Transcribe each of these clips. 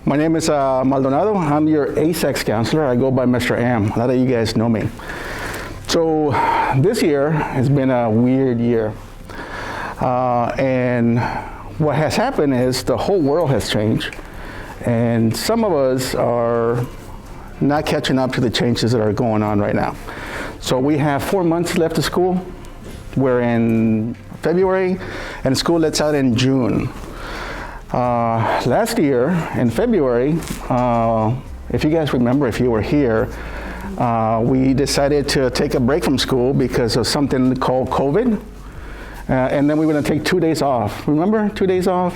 My name is Maldonado. I'm your ASEX counselor. I go by Mr. Am. A lot of you guys know me. So this year has been a weird year. And what has happened is the whole world has changed. And some of us are not catching up to the changes that are going on right now. So we have 4 months left of school. We're in February, and school lets out in June. Last year, in February, if you guys remember, if you were here, we decided to take a break from school because of something called COVID. And then we were going to take 2 days off. Remember, 2 days off?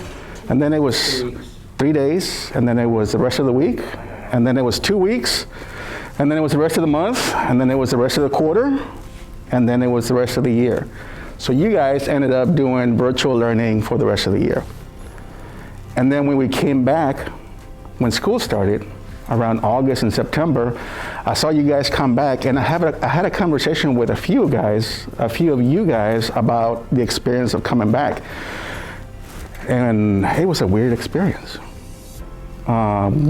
And then it was 3 days, and then it was the rest of the week, and then it was 2 weeks, and then it was the rest of the month, and then it was the rest of the quarter, and then it was the rest of the year. So you guys ended up doing virtual learning for the rest of the year. And then when we came back, when school started, around August and September, I saw you guys come back, and I had a conversation with a few of you guys about the experience of coming back. And it was a weird experience. We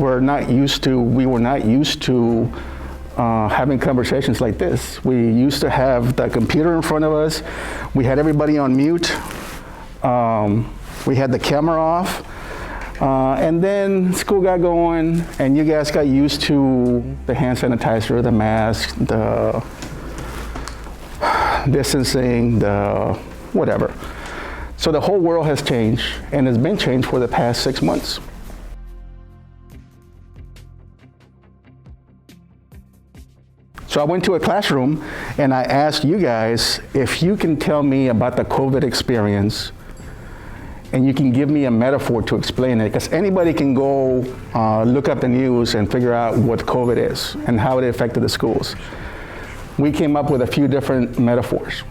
were not used to having conversations like this. We used to have the computer in front of us. We had everybody on mute. We had the camera off. And then school got going, and you guys got used to the hand sanitizer, the mask, the distancing, the whatever. So the whole world has changed, and it's been changed for the past 6 months. So I went to a classroom, and I asked you guys if you can tell me about the COVID experience, and you can give me a metaphor to explain it, because anybody can go look up the news and figure out what COVID is and how it affected the schools. We came up with a few different metaphors.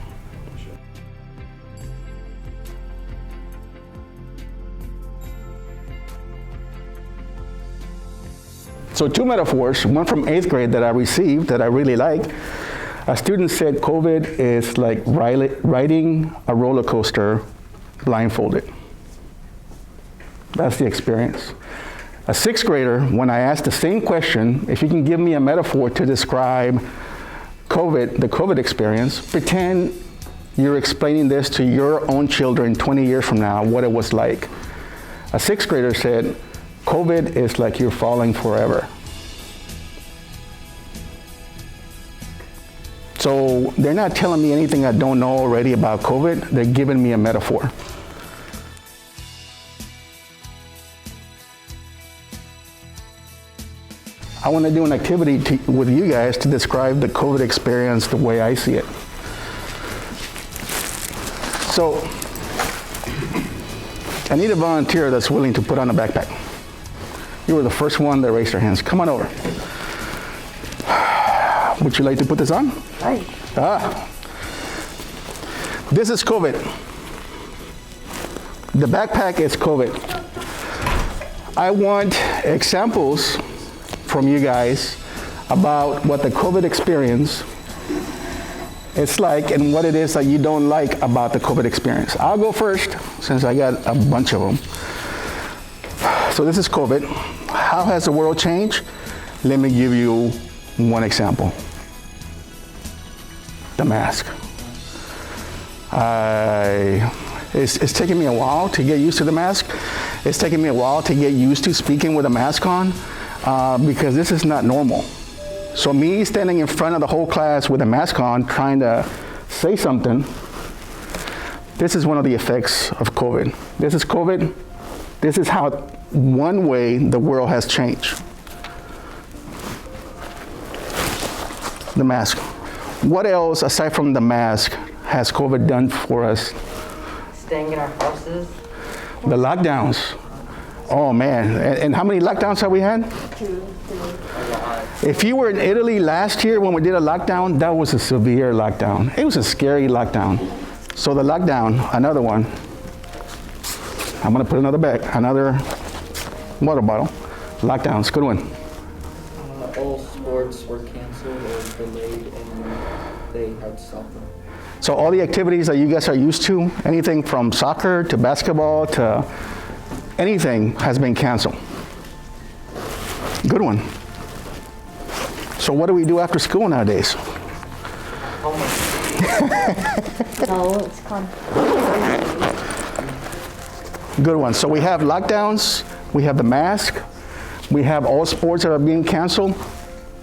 So 2 metaphors, one from 8th grade that I received that I really like. A student said COVID is like riding a roller coaster blindfolded. That's the experience. A 6th grader, when I asked the same question, if you can give me a metaphor to describe COVID, the COVID experience, pretend you're explaining this to your own children 20 years from now, what it was like. A 6th grader said, COVID is like you're falling forever. So they're not telling me anything I don't know already about COVID, they're giving me a metaphor. I want to do an activity with you guys to describe the COVID experience the way I see it. So, I need a volunteer that's willing to put on a backpack. You were the first one that raised their hands. Come on over. Would you like to put this on? Hi. This is COVID. The backpack is COVID. I want examples from you guys about what the COVID experience is like and what it is that you don't like about the COVID experience. I'll go first since I got a bunch of them. So this is COVID. How has the world changed? Let me give you one example. The mask. It's taken me a while to get used to the mask. It's taken me a while to get used to speaking with a mask on because this is not normal. So me standing in front of the whole class with a mask on trying to say something, this is one of the effects of COVID. This is COVID. This is how one way the world has changed. The mask. What else aside from the mask has COVID done for us? Staying in our houses. The lockdowns. Oh man, and how many lockdowns have we had? 2, 3. If you were in Italy last year when we did a lockdown, that was a severe lockdown. It was a scary lockdown. So the lockdown, another one. I'm gonna put another water bottle. Lockdowns, good one. All sports were canceled or delayed and they had to stop them. So all the activities that you guys are used to, anything from soccer to basketball to anything has been canceled. Good one. So what do we do after school nowadays? No, it's called. Good one. So we have lockdowns, we have the mask, we have all sports that are being canceled.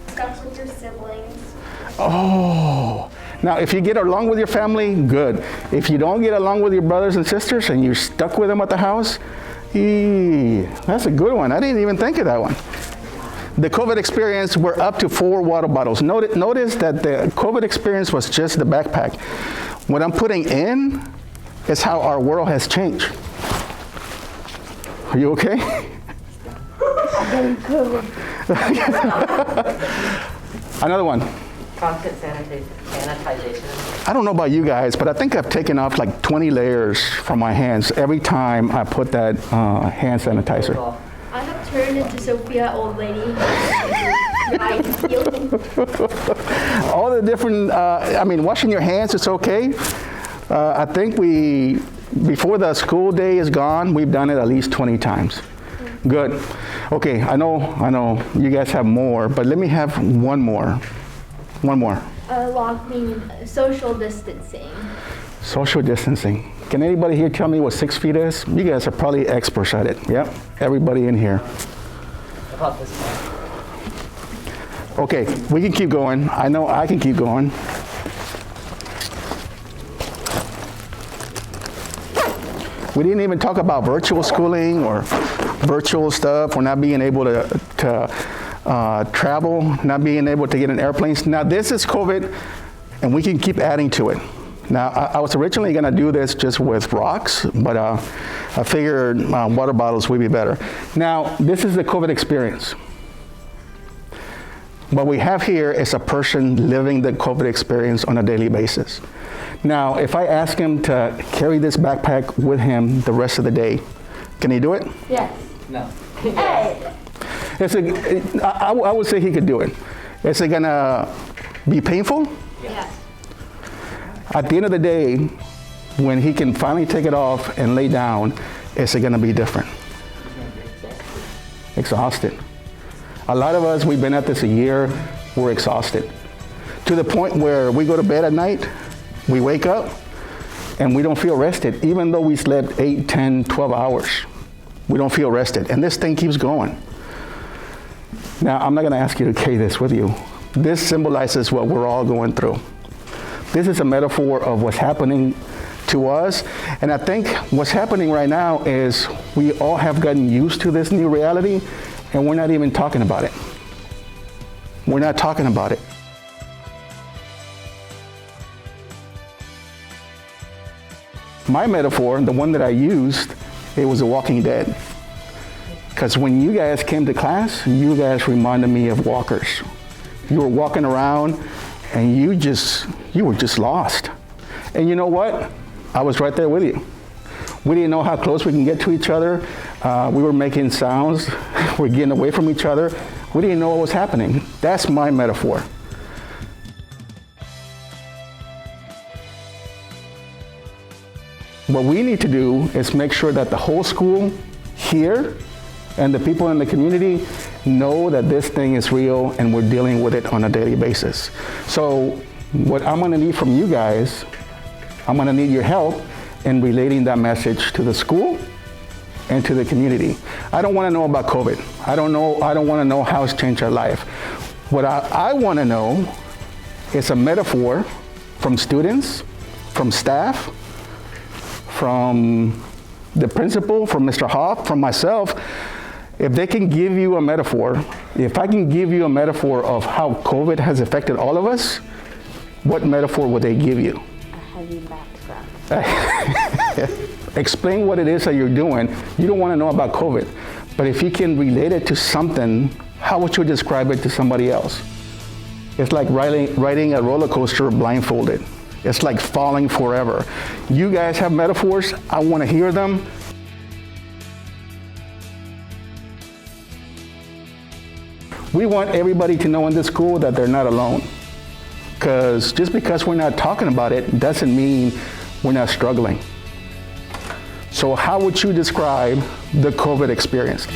Stuff with your siblings. Oh, now if you get along with your family, good. If you don't get along with your brothers and sisters and you're stuck with them at the house, that's a good one. I didn't even think of that one. The COVID experience, we're up to 4 water bottles. Notice that the COVID experience was just the backpack. What I'm putting in is how our world has changed. Are you okay? Another one. Constant sanitization. I don't know about you guys, but I think I've taken off like 20 layers from my hands every time I put that hand sanitizer. I have turned into Sophia, old lady. All the different, washing your hands is okay. I think before the school day is gone, we've done it at least 20 times. Good. Okay, I know you guys have more, but let me have one more. One more. Social distancing. Social distancing. Can anybody here tell me what 6 feet is? You guys are probably experts at it. Yep, everybody in here. About this one. Okay, we can keep going. I know I can keep going. We didn't even talk about virtual schooling or virtual stuff. We're not being able to travel, not being able to get in airplanes. Now this is COVID, and we can keep adding to it. Now I was originally going to do this just with rocks, but I figured water bottles would be better. Now this is the COVID experience. What we have here is a person living the COVID experience on a daily basis. Now, if I ask him to carry this backpack with him the rest of the day, can he do it? Yes. No. Hey. I would say he could do it. Is it gonna be painful? Yes. At the end of the day, when he can finally take it off and lay down, is it gonna be different? Exhausted. A lot of us, we've been at this a year, we're exhausted. To the point where we go to bed at night, we wake up, and we don't feel rested, even though we slept 8, 10, 12 hours. We don't feel rested, and this thing keeps going. Now, I'm not gonna ask you to carry this with you. This symbolizes what we're all going through. This is a metaphor of what's happening to us, and I think what's happening right now is we all have gotten used to this new reality, and we're not even talking about it. We're not talking about it. My metaphor, the one that I used, it was The Walking Dead. Because when you guys came to class, you guys reminded me of walkers. You were walking around and you were just lost. And you know what? I was right there with you. We didn't know how close we can get to each other. We were making sounds. We're getting away from each other. We didn't know what was happening. That's my metaphor. What we need to do is make sure that the whole school here and the people in the community know that this thing is real and we're dealing with it on a daily basis. So what I'm gonna need from you guys, I'm gonna need your help in relating that message to the school and to the community. I don't wanna know about COVID. I don't wanna know how it's changed our life. What I wanna know is a metaphor from students, from staff, from the principal, from Mr. Hoff, from myself. If they can give you a metaphor, if I can give you a metaphor of how COVID has affected all of us, what metaphor would they give you? A heavy background. Explain what it is that you're doing. You don't want to know about COVID, but if you can relate it to something, how would you describe it to somebody else? It's like riding a roller coaster blindfolded. It's like falling forever. You guys have metaphors. I want to hear them. We want everybody to know in this school that they're not alone. Because just because we're not talking about it doesn't mean we're not struggling. So how would you describe the COVID experience?